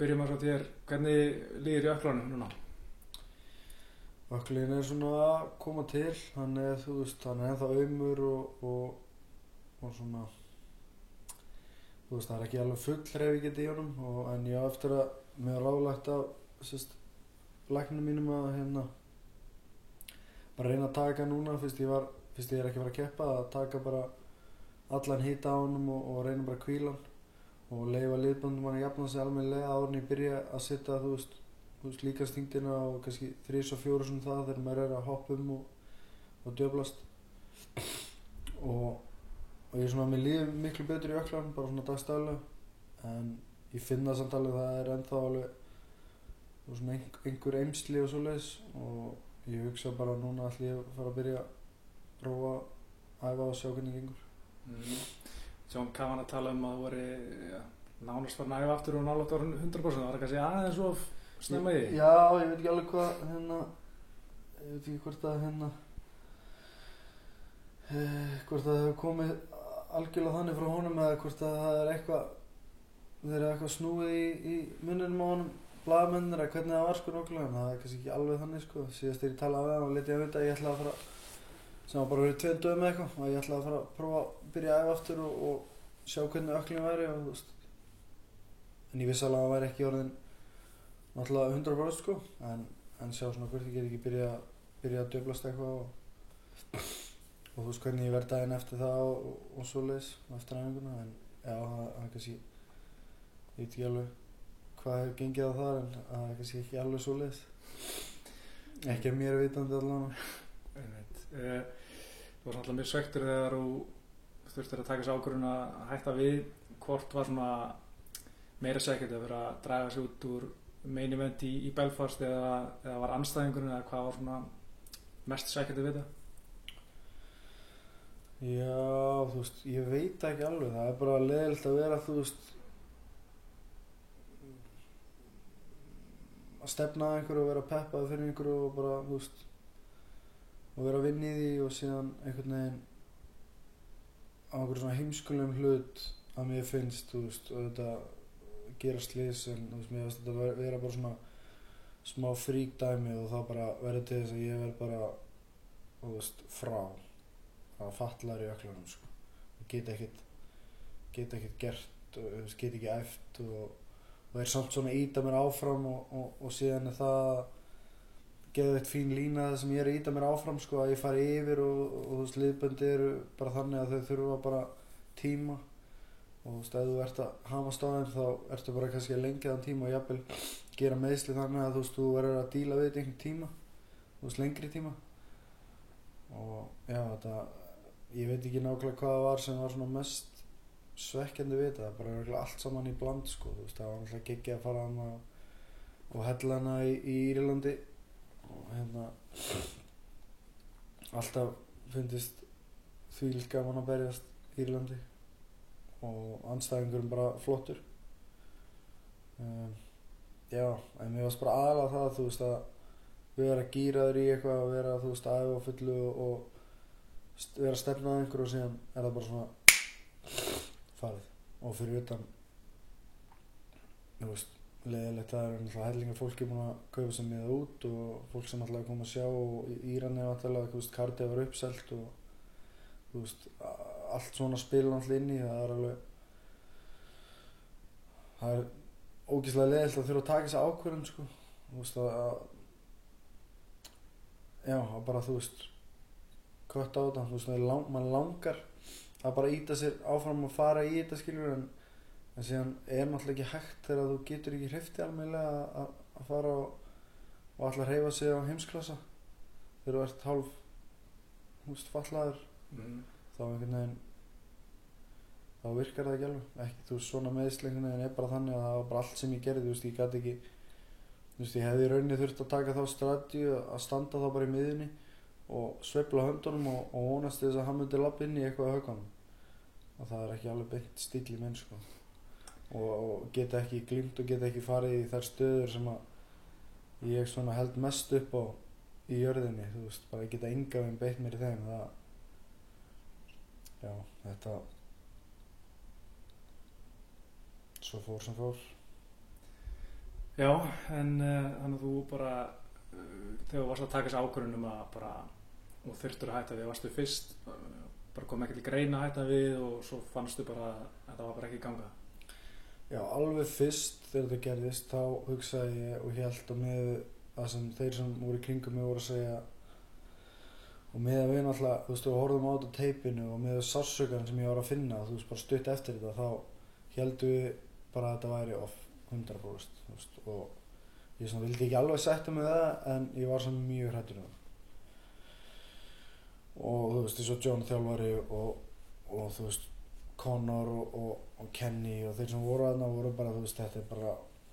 byrjum að svo þér, hvernig líður í öklanum núna? Ökklinn svona að koma til, hann þú veist, hann ennþá aumur og svona, þú veist, það ekki alveg full hreyfigeta í honum en ég á eftir að mér var ráðlagt af læknum mínum að bara reyna að taka núna fyrst ég er ekki að fara að keppa, að taka bara allan hita á honum og reyna bara að hvíla hann og leyfa liðböndum hann að jafna sig almennilega áður en ég byrja að setja þú veist líkamsþyngdina og kannski 3 og 4 svona það þegar maður að hoppa og djöflast og ég svona mér líður miklu betur í öklanum bara svona dagstaglega en ég finna samt alveg það ennþá alveg svona einhver eymsli og svoleiðis og ég hugsa bara núna ætla ég að fara að byrja að prófa að æfa og sjá hvernig gengur. Sjón Kavan að tala að þú væri nánast farin að æfa aftur og nálægt orðin 100%, það var kannski aðeins of snemma í því? Já, ég veit ekki alveg hvað ég veit ekki hvort að hvort að það hefur komið algjörlega þannig frá honum eða hvort að það þeir eitthvað snúið í munninum á honum blaðamennir eða hvernig það var nokkulega en það kannski ekki alveg þannig síðast þegar ég talaði við hann og lét ég að vita að ég ætlaði að fara sem var bara verið 2 dögum eða eitthvað og ég ætlaði að fara að prófa að byrja að æfa aftur og sjá hvernig ökklinn væri og þú veist en ég vissi alveg að það væri ekki orðin náttúrulega 100% en sjá svona hvort ég get ekki byrja að djöflast eitthvað og þú veist hvernig ég verð daginn eftir það og svoleiðis eftir æfinguna en já það kannski ég veit ekki alveg hvað hefur gengið á þar en það kannski ekki alveg svoleiðis ekki að mér vitandi allavega. Þú var náttúrulega mjög svekktur þegar þú þurftir að taka þessu ákvörðun að hætta við hvort var svona meira svekkjandi að vera að draga sig út úr main event í Belfast eða var andstæðingurinn eða hvað var svona mest svekkjandi við þetta? Já, þú veist, ég veit ekki alveg, það bara leiðilegt að vera, þú veist, að stefna að einhverju og vera peppaður fyrir einhverju og bara, þú veist, og vera að vinna í því og síðan einhvern veginn á einhverjum svona heimskulegum hlut að mér finnst, þú veist, og þetta gera slys en þú veist, mér finnst þetta vera bara svona smá fríkdæmi og það bara verður til þess að ég verð bara, þú veist, frá að fatlaður í öklanum, sko. Ég get ekkert gert, þú veist, get ekki æft og samt svona ýta mér áfram og síðan það geðveikt fín lína það sem ég að ýta mér áfram, sko, að ég fari yfir og þú veist, liðböndi eru bara þannig að þau þurfa bara tíma og þú veist, ef þú ert að hamast á þeim þá ertu bara kannski að lengja þann tíma og jafnvel gera meiðsli þannig að þú veist, þú verður að díla við þetta einhvern tíma, þú veist, lengri tíma og já, þetta ég veit ekki nákvæmlega hvað það var sem var svona mest svekkjandi við þetta, bara örugglega allt saman í bland, sko, þú veist, það var náttúrulega geggjað að fara hana og hella hana í Írlandi og alltaf fundist þvílíkt gaman að berjast í Írlandi og andstæðingurinn bara flottur já, en mér varst bara aðalega það, þú veist, að vera gíraður í eitthvað, að vera, þú veist, æfa á fullu og vera að stefna að einhverju og síðan er það bara svona farið og fyrir utan, þú veist, leiðilegt það náttúrulega hellingar fólki búin að kaupa sér miða út og fólk sem ætlaði að koma að sjá og Írani náttúrulega, þú veist, kardið var uppselt og þú veist, allt svona spil náttúrulega inn í það alveg það ógeðslega leiðilegt að þurfa að taka þessa ákvörðun, sko, þú veist, já, að bara, þú veist kött á þetta, þú veist, mann langar að bara ýta sér áfram og fara í þetta, skiljur, en síðan er náttúrulega ekki hægt þegar þú getur ekki hreyft almennilega að fara og ætla að hreyfa sig á heimsklassa þegar þú ert hálf, þú veist, fatlaður þá einhvern veginn þá virkar það ekki alveg þú veist, svona meiðsli einhvern veginn er bara þannig að það var bara allt sem ég gerði, þú veist, ég gat ekki þú veist, ég hefði í rauninni þurft að taka þá strategíu að standa þá bara í miðjunni og sveifla höndunum og vonast þess að hann myndi labba inn í eitthvað á höggunum og það er ekki alveg beint stíll í menn, sko og geta ekki glímt og geta ekki farið í þær stöður sem að ég svona held mest upp á í jörðinni, þú veist, bara ég geta enga veginn beitt mér í þeim, það já, þetta svo fór sem fór. Já, en þannig að þú bara þegar þú varst að taka þessi ákvörðun að bara og þurftur að hætta við, varstu fyrst bara kom ekki til greina að hætta við og svo fannstu bara að það var bara ekki í ganga? Já, alveg fyrst þegar þetta gerðist þá hugsaði ég og hélt og með það sem þeir sem voru í kringum mig voru að segja og með að við náttúrulega, þú veist, við horfðum á þetta teipinu og með sársaukann sem ég var að finna, þú veist, bara stutt eftir þetta þá héldum við bara að þetta væri off 100%, þú veist, og ég svona vildi ekki alveg sætta með það en ég var svona mjög hræddur um það og þú veist, eins og John þjálfari og þú veist, Connor og Kenny og þeir sem voru þarna voru bara, þú veist, þetta er bara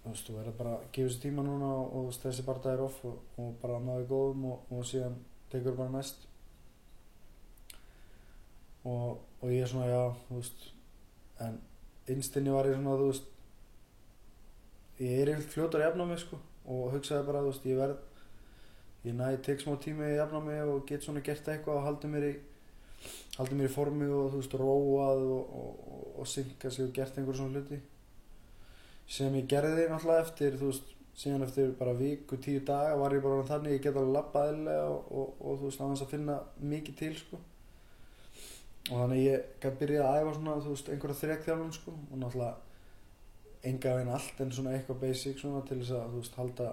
þú veist, þú verður bara að gefa þessi tíma núna og þú veist, þessi barndagi er off og bara náðu góðum og síðan tekur bara næst og ég er svona, já, þú veist en innstinni var ég svona, þú veist ég er yfirleitt fljótur að jafna mig, sko og hugsaði bara, þú veist, ég tek smá tími að jafna mig og get svona gert eitthvað og haldi mér í formi og, þú veist, róað og synka sig og gert einhver svona hluti sem ég gerði náttúrulega eftir, þú veist, síðan eftir bara viku, 10 daga var ég bara þannig, ég get alveg labbað eðlilega og þú veist, aðeins að finna mikið til, sko og þannig ég gæti byrjað að æfa svona, þú veist, einhverja þrekþjálfun, sko og náttúrulega enga veginn allt en svona eitthvað basic svona til þess að, þú veist, halda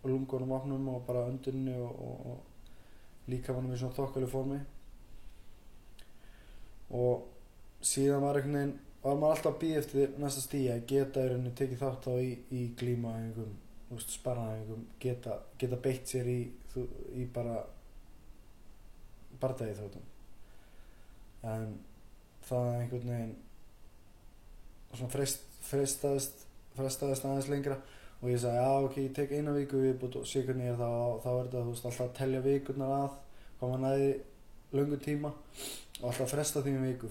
lungunum opnum og bara öndunni og líkamanum í svona þokkaleg formi og síðan var maður alltaf að bíða eftir næsta stigi að geta í rauninni tekið þátt á í glímaæfingum, þú veist, sparnaæfingum, geta beitt sér í bara bardagi þáttum en það einhvern veginn svona frestaðist aðeins lengra og ég sagði, já, ok, ég tek 1 viku viðbútt og sé hvernig ég er þá er þetta, þú veist, alltaf að telja vikurnar að hvað maður næði löngu tíma og alltaf fresta því um viku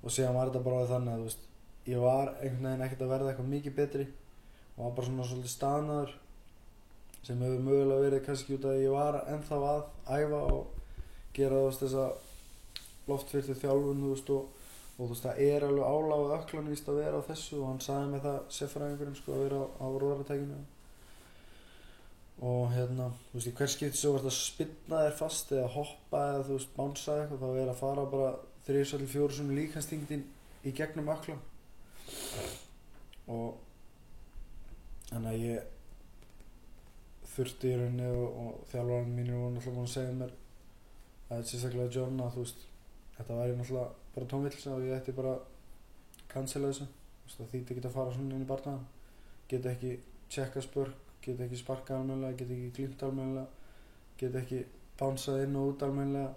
og síðan var þetta bara þannig að, þú veist, ég var einhvern veginn ekkert að verða eitthvað mikið betri og var bara svona svolítið staðnaður sem hefur mögulega verið kannski út að ég var ennþá að æfa og gera, þú veist, þessa loftfirrtu þjálfun, þú veist, og þú veist, það er alveg álag á ökklanum víst að vera á þessu og hann sagði mér það sérfræðingurinn, sko, að vera á róðratækinu og hérna, þú veist, í hver skipti svo verður að spinna þér fast eða hoppa eða, þú veist, bánsa eitthvað, þá er að fara bara 3-4 sem líkamsþyngdin í gegnum ökklan og þannig að ég þurfti í rauninni og þjálfarinn mínir voru náttúrulega búin að segja mér að sérstaklega John að, þú veist, þetta væri náttúrulega bara tómvillsa og ég ætti bara að cancela þessu, þú veist, það þýtti ekki að fara svona inn í barnaðan, geta ekki tjekka spörk, geta ekki sparkað almennilega, geta ekki glímt almennilega, geta ekki bánsað inn og út almennilega,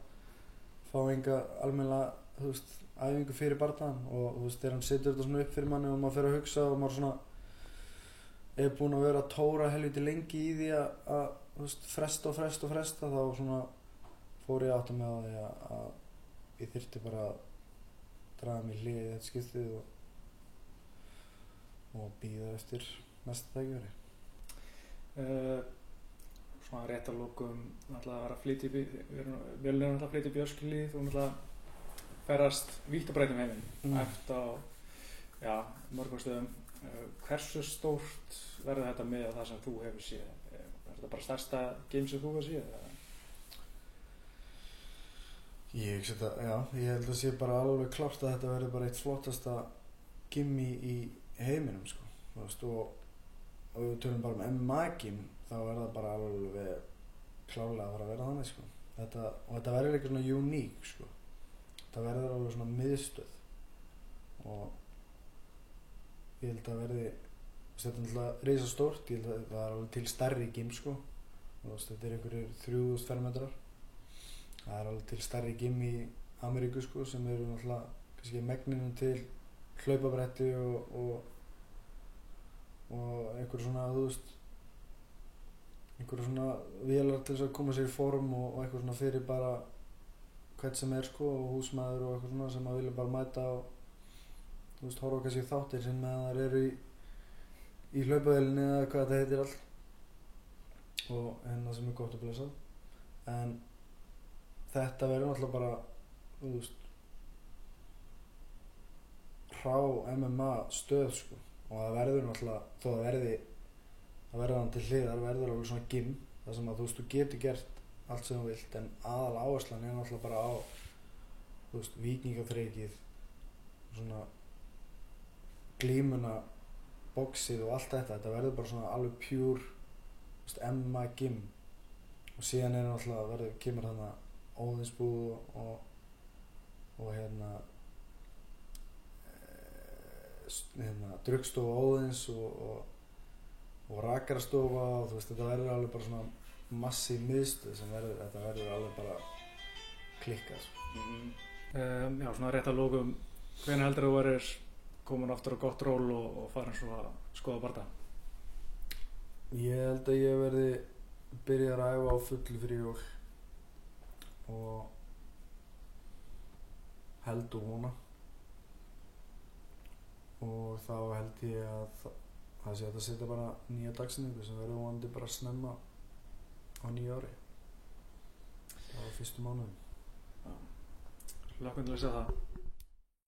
fá enga almennilega, þú veist, æfingu fyrir barnaðan og þú veist, þegar hann setur þetta svona upp fyrir manni og maður fer að hugsa og maður svona er búinn að vera að tóra helviti lengi í því að þú veist, fresta þá svona fór ég átta með því að ég þyrfti bara að draga mig hlið í þetta skiptið og bíða eftir næsta tækifæri. Svona rétt að lokum náttúrulega að flytja við erum náttúrulega að flytja í Björskilíð og náttúrulega ferast vítt og breytt heiminn eftir á mörgum stöðum. Hversu stórt verður þetta með það sem þú hefur séð? Er þetta bara stærsta game sem þú hefur séð? Ég held að sé bara alveg klárt að þetta verður bara eitt flottasta gimmi í heiminum, sko. Þú veist, og við tölum bara um MMA-gym, þá er það bara alveg klárlega að fara að vera þannig, sko. Þetta verður eitthvað svona uník, sko. Þetta verður alveg svona miðstöð og ég held að verði, þetta er náttúrulega risastórt, ég held að það er alveg til stærri gym, sko. Þú veist, þetta er einhverjir 3000 fermetrar. Það er alveg til stærri gym í Ameríku, sko, sem eru náttúrulega kannski megninu til hlaupabretti og einhverjum svona, þú veist, einhverjum svona vélar til þess að koma sér í form og eitthvað svona fyrir bara hvern sem er, sko, og húsmaður og eitthvað svona sem að vilja bara mæta og þú veist, horfa kannski þáttir sem meðan þær eru í hlaupavélinni eða hvað þetta heitir allt og hérna sem er gott að blessa en þetta verður náttúrulega bara, þú veist, hrá MMA stöð, sko, og það verður náttúrulega, þó það verður hann til hliðar, verður alveg svona gym þar sem að þú veist, þú getur gert allt sem þú vilt, en aðal áherslan er náttúrulega bara á, þú veist, víkingaþrekið, svona glímuna, boxið og allt þetta verður bara svona alveg pure, þú veist, MMA gym. Og síðan er náttúrulega, kemur þarna Óðinsbúð og Druggstofa Óðins og Rakarastofa, og þú veist, þetta verður alveg bara svona massív miðstöð sem þetta verður alveg bara klikkað. Já, svona rétt að lokum, hvenær heldur þú verður komin aftur á gott ról og farin svo að skoða barða? Ég held að ég verði byrjaður að æfa á fullu fyrir jól og held og vona, og þá held ég að það sé hægt að setja bara nýja dagsetningu sem verður vonandi bara snemma á nýja ári, á fyrstu mánuðum. Hlökkum til að sjá það.